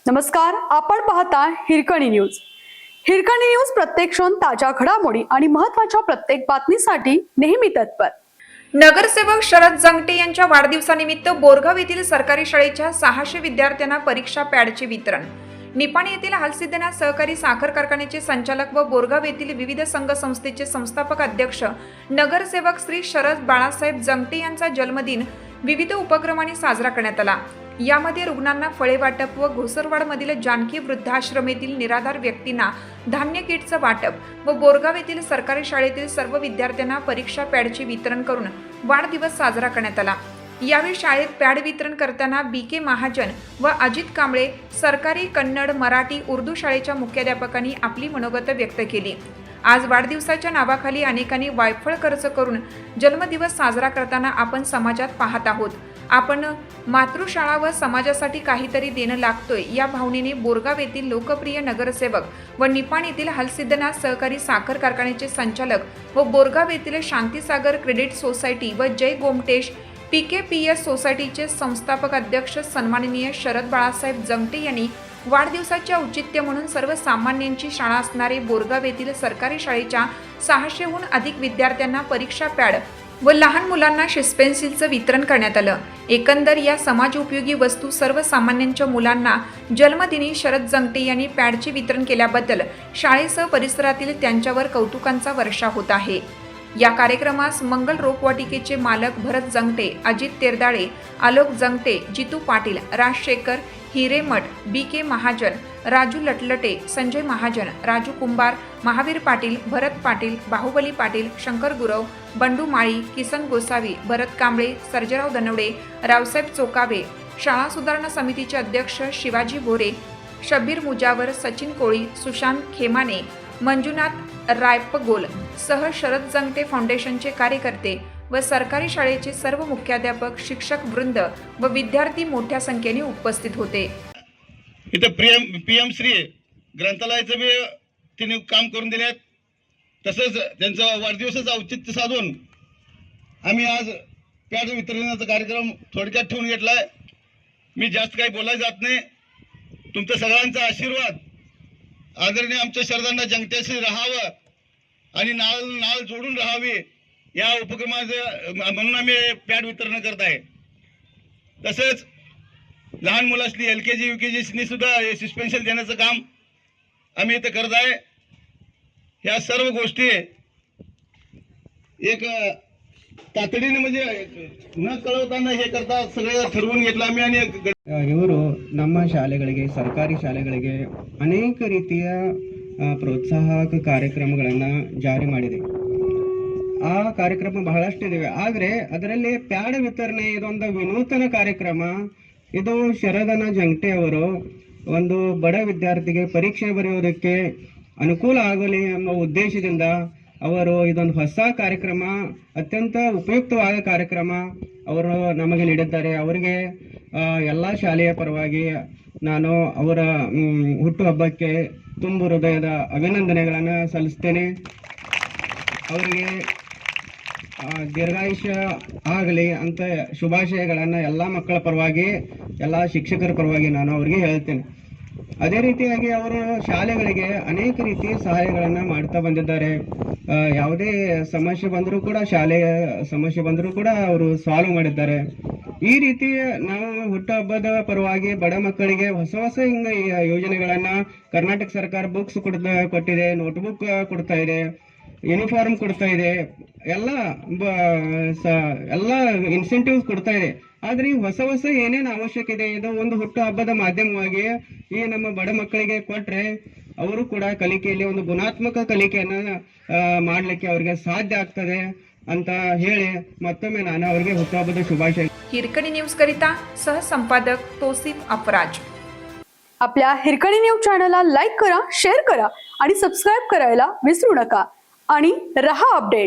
नमस्कार, आपण पाहता हिरकणी न्यूज. हिरकणी न्यूज प्रत्येक क्षण ताज्या घडामोडी आणि महत्त्वाच्या प्रत्येक बातमीसाठी नेहमी तत्पर. नगरसेवक शरद जंगटे यांच्या वाढदिवसानिमित्त बोरगाव येथील सरकारी शाळेच्या 600 विद्यार्थ्यांना परीक्षा पॅडचे वितरण. निपाणी येथील हालसिद्धनाथ सहकारी साखर कारखान्याचे संचालक व बोरगाव येथील विविध संघ संस्थेचे संस्थापक अध्यक्ष नगरसेवक श्री शरद बाळासाहेब जंगटे यांचा जन्मदिन विविध उपक्रमांनी साजरा करण्यात आला. यामध्ये रुग्णांना फळे वाटप व घोसरवाडमधील जानकी वृद्धाश्रम येथील निराधार व्यक्तींना धान्य किटचं वाटप व बोरगाव येथील सरकारी शाळेतील सर्व विद्यार्थ्यांना परीक्षा पॅडचे वितरण करून वाढदिवस साजरा करण्यात आला. यावेळी शाळेत पॅड वितरण करताना BK महाजन व अजित कांबळे सरकारी कन्नड, मराठी, उर्दू शाळेच्या मुख्याध्यापकांनी आपली मनोगत व्यक्त केली. आज वाढदिवसाच्या नावाखाली अनेकांनी वायफळ खर्च करून जन्मदिवस साजरा करताना आपण समाजात पाहत आहोत. आपण मातृशाळा व समाजासाठी काहीतरी देणं लागतोय या भावनेने बोरगाव येथील लोकप्रिय नगरसेवक व निपाणी येथील हालसिद्धनाथ सहकारी साखर कारखान्याचे संचालक व बोरगाव येथील शांतीसागर क्रेडिट सोसायटी व जय गोमटेश PKPS सोसायटीचे संस्थापक अध्यक्ष सन्माननीय शरद बाळासाहेब जंगटे यांनी वाढदिवसाचे औचित्य म्हणून सर्वसामान्यांची शाळा असणारे बोरगाव येथील सरकारी शाळेच्या 600हून अधिक विद्यार्थ्यांना परीक्षा पॅड व लहान मुलांना शिसपेन्सिलचं वितरण करण्यात आलं. एकंदर या समाज उपयोगी वस्तू सर्वसामान्यांच्या मुलांना जन्मदिनी शरद जंगटे यांनी पॅडचे वितरण केल्याबद्दल शाळेसह परिसरातील त्यांच्यावर कौतुकांचा वर्षाव होत आहे. या कार्यक्रमास मंगल रोपवाटिकेचे मालक भरत जंगटे, अजित तेरदाळे, आलोक जंगटे, जितू पाटील, राजशेखर हिरेमठ, BK महाजन, राजू लटलटे, संजय महाजन, राजू कुंभार, महावीर पाटील, भरत पाटील, बाहुबली पाटील, शंकर गुरव, बंडू माळी, किसन गोसावी, भरत कांबळे, सर्जेराव दनवडे, रावसाहेब चोकावे, शाळा सुधारणा समितीचे अध्यक्ष शिवाजी भोरे, शब्बीर मुजावर, सचिन कोळी, सुशांत खेमाने, मंजुनाथ रायपगोल सह शरद जंगटे फाउंडेशनचे कार्यकर्ते व सरकारी शाळेचे सर्व मुख्याध्यापक, शिक्षक वृंद व विद्यार्थी मोठ्या संख्येने उपस्थित होते. इथं PM श्री ग्रंथालयाचं बी त्यांनी काम करून दिल्यात. तसंच त्यांचा वाढदिवसाचं औचित्य साधून आम्ही आज पॅड वितरणाचा कार्यक्रम थोडक्यात ठेवून घेतलाय. मी जास्त काही बोलायला जात नाही. तुमचा सगळ्यांचा आशीर्वाद आदरणीय आमच्या शरदांना जंगट्याशी राहावं आणि नाळ जोडून राहावे या उपक्रमाचं म्हणून आम्ही पॅड वितरण करत आहे. तसंच लहान मुलासनी LKG UKG सुद्धा सस्पेन्शन देण्याचं काम आम्ही इथं करत आहे. ह्या सर्व गोष्टी एक तातडीने म्हणजे न कळवताना हे करता सगळं ठरवून घेतलं आम्ही. आणि ಇವರು ನಮ್ಮ ಶಾಲೆಗಳಿಗೆ ಸರ್ಕಾರಿ ಶಾಲೆಗಳಿಗೆ ಅನೇಕ ರೀತಿಯ ಪ್ರೋತ್ಸಾಹಕ ಕಾರ್ಯಕ್ರಮಗಳನ್ನು ಜಾರಿ ಮಾಡಿದೆ. ಆ ಕಾರ್ಯಕ್ರಮ ಬಹಳಷ್ಟಿದೆ. ಆದರೆ ಅದರಲ್ಲಿ ಪ್ಯಾಡ್ ವಿತರಣೆ ಇದೊಂದು ವಿನೂತನ ಕಾರ್ಯಕ್ರಮ. ಇದು ಶರದನ ಜಂಗಟೆ ಅವರು ಒಂದು ಬಡ ವಿದ್ಯಾರ್ಥಿಗೆ ಪರೀಕ್ಷೆ ಬರೆಯೋದಕ್ಕೆ ಅನುಕೂಲ ಆಗಲಿ ಎಂಬ ಉದ್ದೇಶದಿಂದ ಅವರು ಇದೊಂದು ಹೊಸ ಕಾರ್ಯಕ್ರಮ, ಅತ್ಯಂತ ಉಪಯುಕ್ತವಾದ ಕಾರ್ಯಕ್ರಮ ಅವರು ನಮಗೆ ನೀಡಿದ್ದಾರೆ. ಅವರಿಗೆ ಎಲ್ಲ ಶಾಲೆಯ ಪರವಾಗಿ ನಾನು ಅವರ ಹುಟ್ಟುಹಬ್ಬಕ್ಕೆ ತುಂಬು ಹೃದಯದ ಅಭಿನಂದನೆಗಳನ್ನು ಸಲ್ಲಿಸ್ತೇನೆ. ಅವರಿಗೆ ದೀರ್ಘಾಯುಷ್ಯ ಆಗಲಿ ಅಂತ ಶುಭಾಶಯಗಳನ್ನು ಎಲ್ಲ ಮಕ್ಕಳ ಪರವಾಗಿ, ಎಲ್ಲ ಶಿಕ್ಷಕರ ಪರವಾಗಿ ನಾನು ಅವರಿಗೆ ಹೇಳ್ತೇನೆ. ಅದೇ ರೀತಿಯಾಗಿ ಅವರು ಶಾಲೆಗಳಿಗೆ ಅನೇಕ ರೀತಿಯ ಸಹಾಯಗಳನ್ನು ಮಾಡ್ತಾ ಬಂದಿದ್ದಾರೆ. ಯಾವುದೇ ಸಮಸ್ಯೆ ಬಂದರೂ ಕೂಡ, ಶಾಲೆಯ ಸಮಸ್ಯೆ ಬಂದರೂ ಕೂಡ ಅವರು ಸಾಲ್ವ್ ಮಾಡಿದ್ದಾರೆ. ಈ ರೀತಿ ನಾವು ಹುಟ್ಟುಹಬ್ಬದ ಪರವಾಗಿ ಬಡ ಮಕ್ಕಳಿಗೆ ಹೊಸ ಹೊಸ ಯೋಜನೆಗಳನ್ನ ಕರ್ನಾಟಕ ಸರ್ಕಾರ ಬುಕ್ಸ್ ಕೊಟ್ಟಿದೆ, ನೋಟ್ಬುಕ್ ಕೊಡ್ತಾ ಇದೆ, ಯೂನಿಫಾರ್ಮ್ ಕೊಡ್ತಾ ಇದೆ, ಎಲ್ಲ ಇನ್ಸೆಂಟಿವ್ಸ್ ಕೊಡ್ತಾ ಇದೆ. ಆದ್ರೆ ಈ ಹೊಸ ಹೊಸ ಏನೇನು ಅವಶ್ಯಕ ಇದೆ ಇದು ಒಂದು ಹುಟ್ಟು ಹಬ್ಬದ ಮಾಧ್ಯಮವಾಗಿ ಈ ನಮ್ಮ ಬಡ ಮಕ್ಕಳಿಗೆ ಕೊಟ್ರೆ ಅವರು ಕೂಡ ಕಲಿಕೆಯಲ್ಲಿ ಒಂದು ಗುಣಾತ್ಮಕ ಕಲಿಕೆಯನ್ನ ಮಾಡಲಿಕ್ಕೆ ಅವರಿಗೆ ಸಾಧ್ಯ ಆಗ್ತದೆ ಅಂತ ಹೇಳಿ ಮತ್ತೊಮ್ಮೆ ನಾನು ಅವರಿಗೆ ಹುಟ್ಟುಹಬ್ಬದ ಶುಭಾಶಯ. हिरकणी न्यूज करिता सहसंपादक तौसिफ अफराज. आपल्या हिरकणी न्यूज चॅनलला लाईक करा, शेअर करा आणि सबस्क्राईब करायला विसरू नका. आणि रहा अपडेट.